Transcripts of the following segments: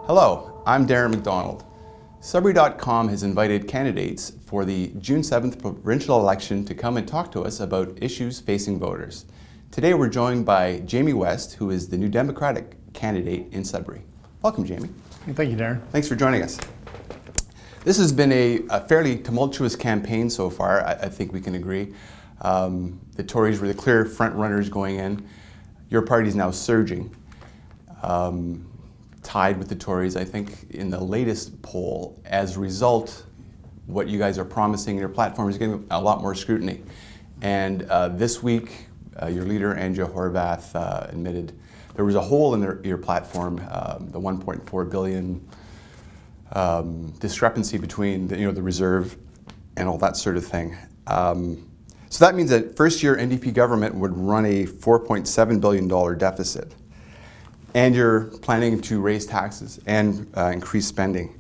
Hello, I'm Darren McDonald. Sudbury.com has invited candidates for the June 7th provincial election to come and talk to us about issues facing voters. Today we're joined by Jamie West, who is the new Democratic candidate in Sudbury. Welcome, Jamie. Thank you, Darren. Thanks for joining us. This has been a fairly tumultuous campaign so far, I think we can agree. The Tories were the clear front runners going in. Your party is now surging. Tied with the Tories, I think, in the latest poll. As a result, what you guys are promising in your platform is getting a lot more scrutiny. And this week, your leader, Andrea Horvath, admitted there was a hole in your platform, the $1.4 billion discrepancy between the reserve and all that sort of thing. So that means that first-year NDP government would run a $4.7 billion deficit. And you're planning to raise taxes and increase spending.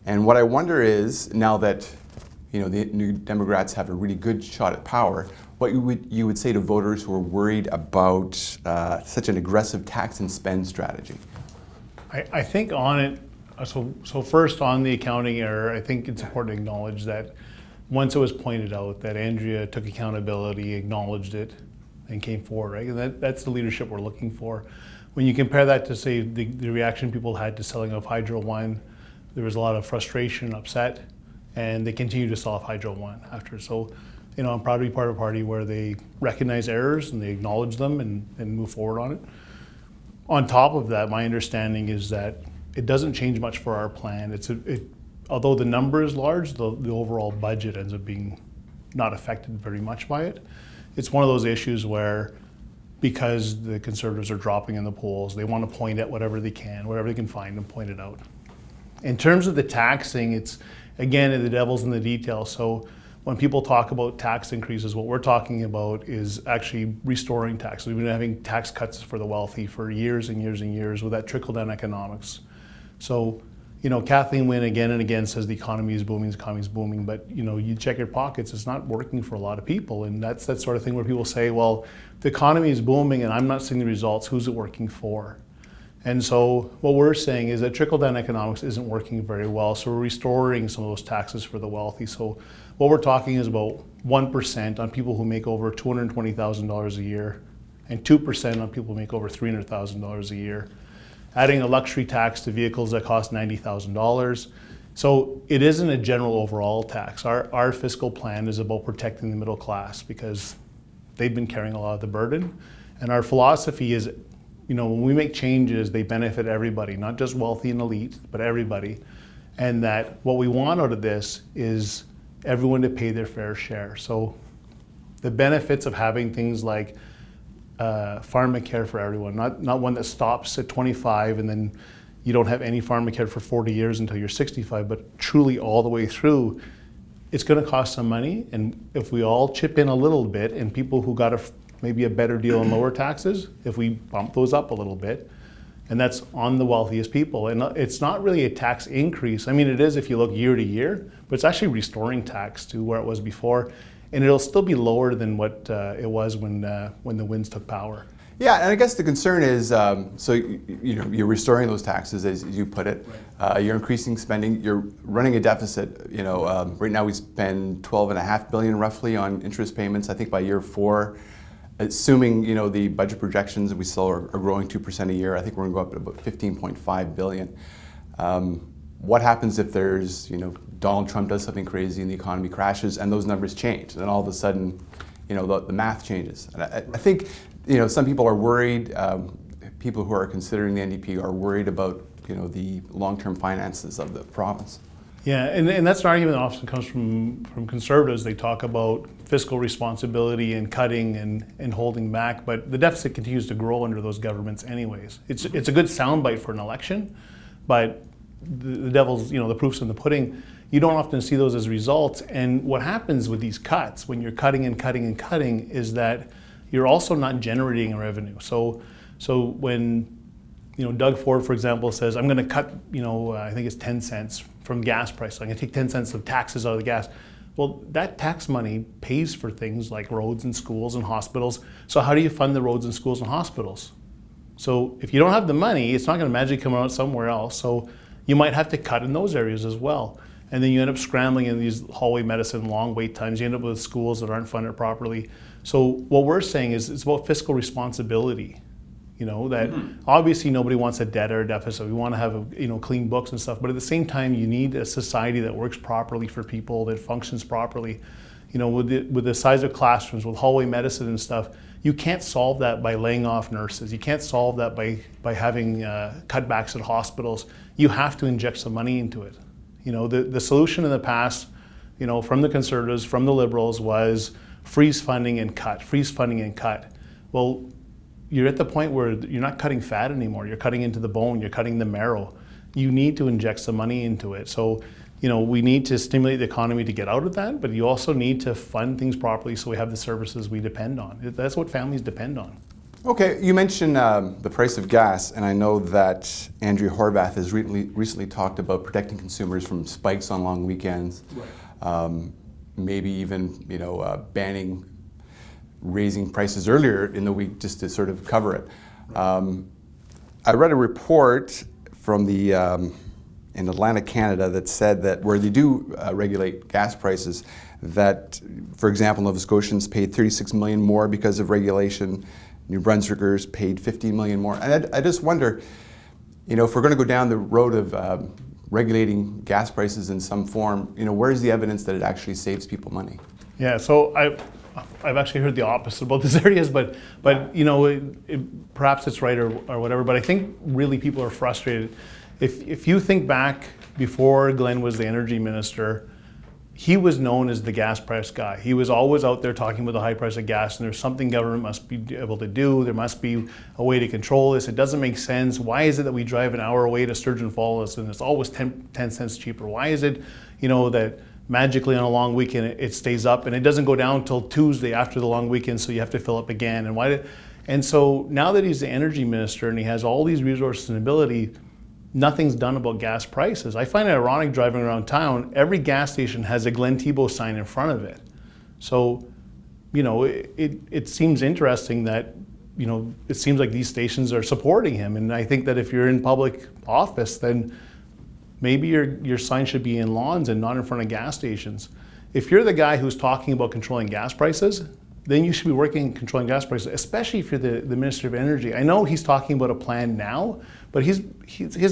And what I wonder is, now that the New Democrats have a really good shot at power, what you would say to voters who are worried about such an aggressive tax and spend strategy? I think on it, so first on the accounting error, I think it's important to acknowledge that once it was pointed out that Andrea took accountability, acknowledged it, and came forward, right? And that's the leadership we're looking for. When you compare that to, say, the reaction people had to selling off Hydro One, there was a lot of frustration, upset, and they continue to sell off Hydro One after. So, I'm proud to be part of a party where they recognize errors and they acknowledge them and move forward on it. On top of that, my understanding is that it doesn't change much for our plan. Although the number is large, the overall budget ends up being not affected very much by it. It's one of those issues where, because the Conservatives are dropping in the polls, they want to point at whatever they can find and point it out. In terms of the taxing, it's, again, the devil's in the details. So when people talk about tax increases, what we're talking about is actually restoring taxes. We've been having tax cuts for the wealthy for years and years and years with that trickle-down economics. So, Kathleen Wynne again and again says the economy is booming, but you check your pockets, it's not working for a lot of people. And that's that sort of thing where people say, well, the economy is booming and I'm not seeing the results, who's it working for? And so what we're saying is that trickle-down economics isn't working very well, so we're restoring some of those taxes for the wealthy. So what we're talking is about 1% on people who make over $220,000 a year and 2% on people who make over $300,000 a year. Adding a luxury tax to vehicles that cost $90,000. So it isn't a general overall tax. Our fiscal plan is about protecting the middle class because they've been carrying a lot of the burden. And our philosophy is, when we make changes, they benefit everybody, not just wealthy and elite, but everybody. And that what we want out of this is everyone to pay their fair share. So the benefits of having things like pharmacare for everyone, not one that stops at 25 and then you don't have any pharmacare for 40 years until you're 65, but truly all the way through. It's going to cost some money, and if we all chip in a little bit, and people who got maybe a better deal on lower taxes, if we bump those up a little bit, and that's on the wealthiest people. And it's not really a tax increase. I mean, it is if you look year to year, but it's actually restoring tax to where it was before. And it'll still be lower than what it was when the Winds took power. Yeah, and I guess the concern is, so you're restoring those taxes, as you put it. Right. You're increasing spending. You're running a deficit. Right now we spend $12.5 billion roughly on interest payments. I think by year 4, assuming the budget projections we still are growing 2% a year, I think we're going to go up to about $15.5 billion. What happens if there's, Donald Trump does something crazy and the economy crashes and those numbers change? And then all of a sudden, the math changes. And I think, some people are worried, people who are considering the NDP are worried about, the long-term finances of the province. Yeah, and that's an argument that often comes from Conservatives. They talk about fiscal responsibility and cutting and holding back, but the deficit continues to grow under those governments anyways. It's a good soundbite for an election, but the devil's, the proof's in the pudding. You don't often see those as results. And what happens with these cuts, when you're cutting and cutting and cutting, is that you're also not generating revenue. So when Doug Ford, for example, says, I'm going to cut, I think it's 10 cents from gas prices. I'm going to take 10 cents of taxes out of the gas. Well, that tax money pays for things like roads and schools and hospitals. So how do you fund the roads and schools and hospitals? So if you don't have the money, it's not going to magically come out somewhere else. So you might have to cut in those areas as well. And then you end up scrambling in these hallway medicine, long wait times. You end up with schools that aren't funded properly. So what we're saying is it's about fiscal responsibility. That obviously nobody wants a debt or a deficit. We want to have clean books and stuff. But at the same time, you need a society that works properly for people, that functions properly. With the size of classrooms, with hallway medicine and stuff, you can't solve that by laying off nurses. You can't solve that by having cutbacks at hospitals. You have to inject some money into it. The solution in the past, from the Conservatives, from the Liberals, was freeze funding and cut, freeze funding and cut. Well, you're at the point where you're not cutting fat anymore. You're cutting into the bone, you're cutting the marrow. You need to inject some money into it. So, we need to stimulate the economy to get out of that, but you also need to fund things properly so we have the services we depend on. That's what families depend on. Okay, you mentioned the price of gas, and I know that Andrea Horvath has recently talked about protecting consumers from spikes on long weekends, right. Maybe even banning raising prices earlier in the week just to sort of cover it. Right. I read a report from the in Atlantic, Canada, that said that where they do regulate gas prices, that, for example, Nova Scotians paid $36 million more because of regulation. New Brunswickers paid $15 million more. And I just wonder, if we're going to go down the road of regulating gas prices in some form, where's the evidence that it actually saves people money? Yeah, so I've actually heard the opposite about these areas, but perhaps it's right or whatever. But I think really people are frustrated. If you think back before Glenn was the energy minister, he was known as the gas price guy. He was always out there talking about the high price of gas, and there's something government must be able to do. There must be a way to control this. It doesn't make sense. Why is it that we drive an hour away to Sturgeon Falls and it's always 10 cents cheaper? Why is it, that magically on a long weekend it stays up and it doesn't go down until Tuesday after the long weekend, so you have to fill up again? And so now that he's the energy minister and he has all these resources and ability, nothing's done about gas prices. I find it ironic driving around town, every gas station has a Glen Tebow sign in front of it. So, it seems interesting that, it seems like these stations are supporting him. And I think that if you're in public office, then maybe your sign should be in lawns and not in front of gas stations. If you're the guy who's talking about controlling gas prices, then you should be working on controlling gas prices, especially if you're the Minister of Energy. I know he's talking about a plan now, but his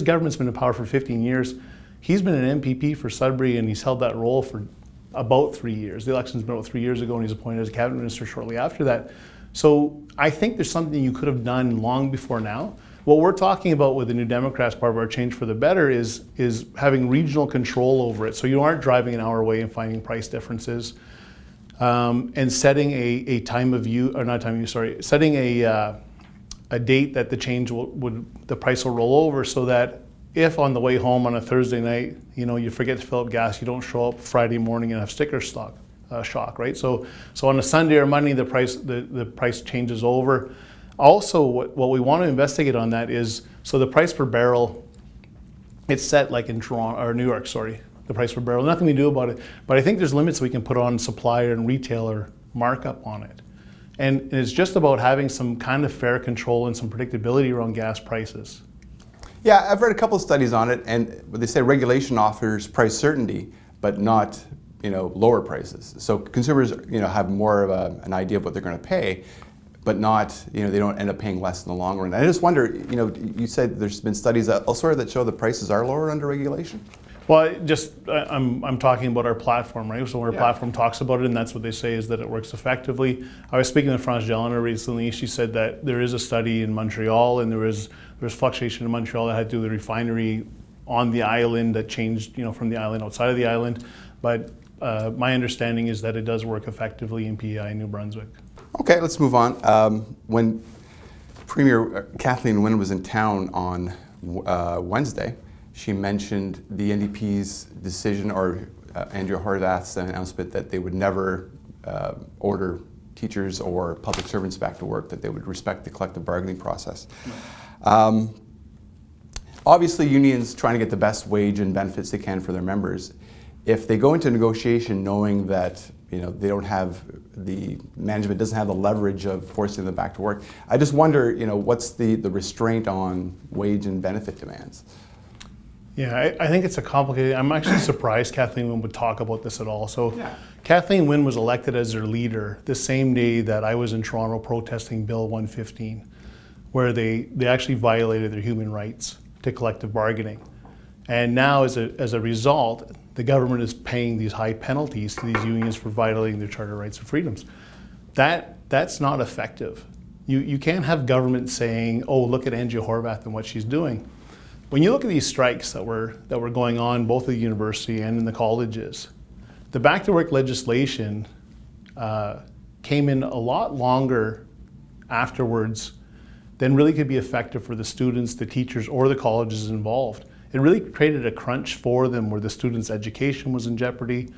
government's been in power for 15 years. He's been an MPP for Sudbury, and he's held that role for about 3 years. The election's been about 3 years ago, and he's appointed as a cabinet minister shortly after that. So I think there's something you could have done long before now. What we're talking about with the New Democrats, part of our change for the better, is having regional control over it. So you aren't driving an hour away and finding price differences. And setting a time of use, or not time of use, sorry, setting a date that the change the price will roll over, so that if on the way home on a Thursday night, you forget to fill up gas, you don't show up Friday morning and have sticker shock, right? So on a Sunday or Monday, the price changes over. Also, what we want to investigate on that is, so the price per barrel, it's set like in Toronto or New York, sorry. The price per barrel, nothing we do about it. But I think there's limits we can put on supplier and retailer markup on it. And it's just about having some kind of fair control and some predictability around gas prices. Yeah, I've read a couple of studies on it, and they say regulation offers price certainty, but not lower prices. So consumers have more of an idea of what they're going to pay, but not they don't end up paying less in the long run. And I just wonder, you said there's been studies elsewhere that show the prices are lower under regulation. Well, I'm talking about our platform, right? So our platform talks about it, and that's what they say, is that it works effectively. I was speaking with France Gellner recently. She said that there is a study in Montreal, and there was fluctuation in Montreal that had to do with the refinery on the island that changed, from the island outside of the island. But my understanding is that it does work effectively in PEI New Brunswick. Okay, let's move on. When Premier Kathleen Wynne was in town on Wednesday, she mentioned the NDP's decision, or Andrea Horvath's announcement, that they would never order teachers or public servants back to work, that they would respect the collective bargaining process. Obviously, unions trying to get the best wage and benefits they can for their members. If they go into negotiation knowing that they don't have the management doesn't have the leverage of forcing them back to work, I just wonder, what's the restraint on wage and benefit demands? Yeah, I think it's a complicated. I'm actually surprised Kathleen Wynne would talk about this at all. So, Yeah. Kathleen Wynne was elected as their leader the same day that I was in Toronto protesting Bill 115, where they actually violated their human rights to collective bargaining. And now, as a result, the government is paying these high penalties to these unions for violating their charter rights and freedoms. That's not effective. You can't have government saying, "Oh, look at Andrea Horvath and what she's doing." When you look at these strikes that were going on both at the university and in the colleges, the back to work legislation came in a lot longer afterwards than really could be effective for the students, the teachers, or the colleges involved. It really created a crunch for them where the students' education was in jeopardy.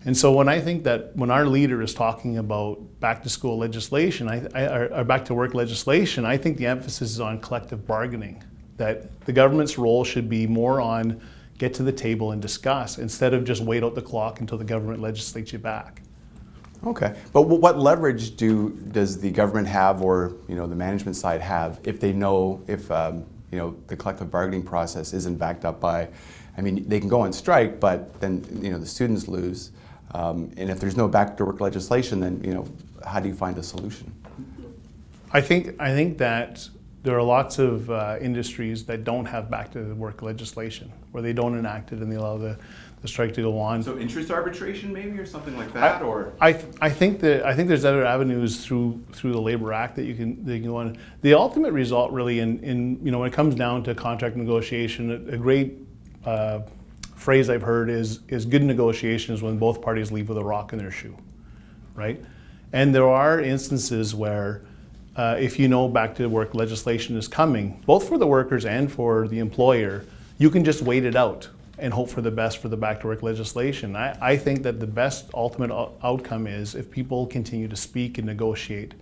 And so when I think that when our leader is talking about back to school legislation, or back to work legislation, I think the emphasis is on collective bargaining. That the government's role should be more on get to the table and discuss instead of just wait out the clock until the government legislates you back. Okay, but what leverage does the government have, or the management side have, if they know if the collective bargaining process isn't backed up by? I mean, they can go on strike, but then the students lose, and if there's no back to work legislation, then how do you find a solution? I think that there are lots of industries that don't have back to work legislation, where they don't enact it and they allow the strike to go on. So interest arbitration maybe, or something like that, or? I think there's other avenues through the Labor Act that you can go on. The ultimate result really in when it comes down to contract negotiation, a great phrase I've heard is good negotiation is when both parties leave with a rock in their shoe, right? And there are instances where if back to work legislation is coming, both for the workers and for the employer, you can just wait it out and hope for the best for the back to work legislation. I think that the best ultimate outcome is if people continue to speak and negotiate,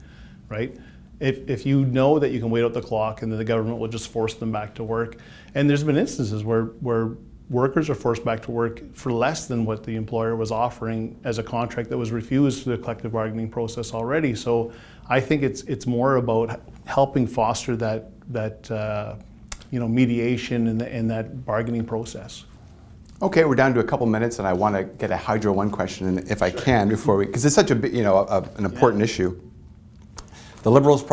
right? If you know that you can wait out the clock and then the government will just force them back to work. And there's been instances where workers are forced back to work for less than what the employer was offering as a contract that was refused through the collective bargaining process already. So I think it's more about helping foster that mediation and that bargaining process. Okay, we're down to a couple minutes, and I want to get a Hydro One question in, if I can, before because it's such an important issue. The Liberals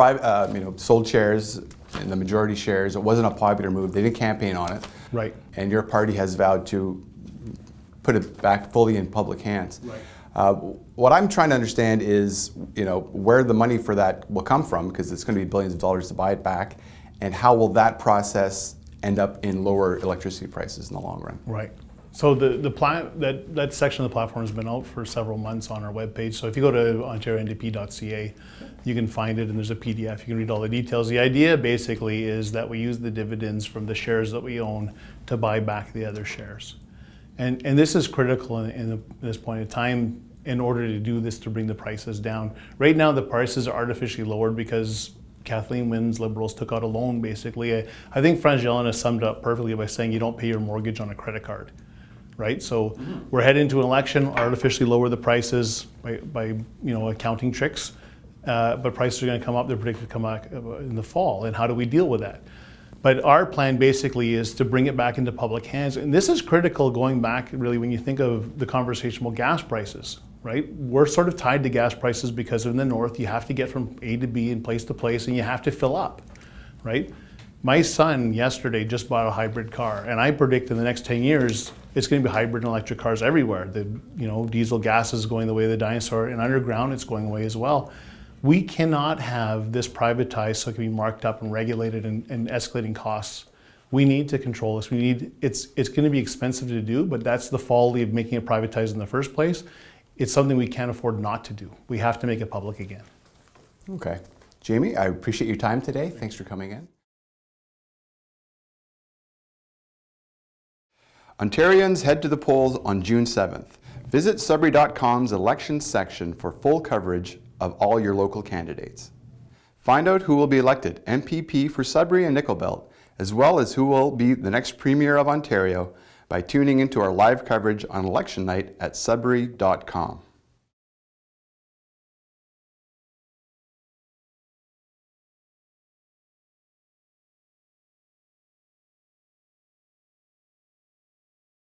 sold shares in the majority shares. It wasn't a popular move. They didn't campaign on it. Right. And your party has vowed to put it back fully in public hands. Right. What I'm trying to understand is, where the money for that will come from, because it's going to be billions of dollars to buy it back, and how will that process end up in lower electricity prices in the long run? Right. So that section of the platform has been out for several months on our webpage. So if you go to ontarionDP.ca, you can find it, and there's a PDF. You can read all the details. The idea basically is that we use the dividends from the shares that we own to buy back the other shares. And this is critical in this point in time in order to do this, to bring the prices down. Right now, the prices are artificially lowered because Kathleen Wynne's Liberals took out a loan, basically. I think Franz Jelen has summed it up perfectly by saying you don't pay your mortgage on a credit card, right? So we're heading into an election, artificially lower the prices by accounting tricks, but prices are going to come up. They're predicted to come back in the fall, and how do we deal with that? But our plan basically is to bring it back into public hands, and this is critical going back really when you think of the conversation about gas prices. Right? We're sort of tied to gas prices because in the north you have to get from A to B and place to place, and you have to fill up, right? My son yesterday just bought a hybrid car, and I predict in the next 10 years it's going to be hybrid and electric cars everywhere. The diesel gas is going the way of the dinosaur, and underground it's going away as well. We cannot have this privatized so it can be marked up and regulated and escalating costs. We need to control this. It's going to be expensive to do, but that's the folly of making it privatized in the first place. It's something we can't afford not to do. We have to make it public again. Okay. Jamie, I appreciate your time today. Thanks for coming in. Ontarians head to the polls on June 7th. Visit Sudbury.com's elections section for full coverage of all your local candidates. Find out who will be elected MPP for Sudbury and Nickel Belt, as well as who will be the next Premier of Ontario, by tuning into our live coverage on election night at Sudbury.com.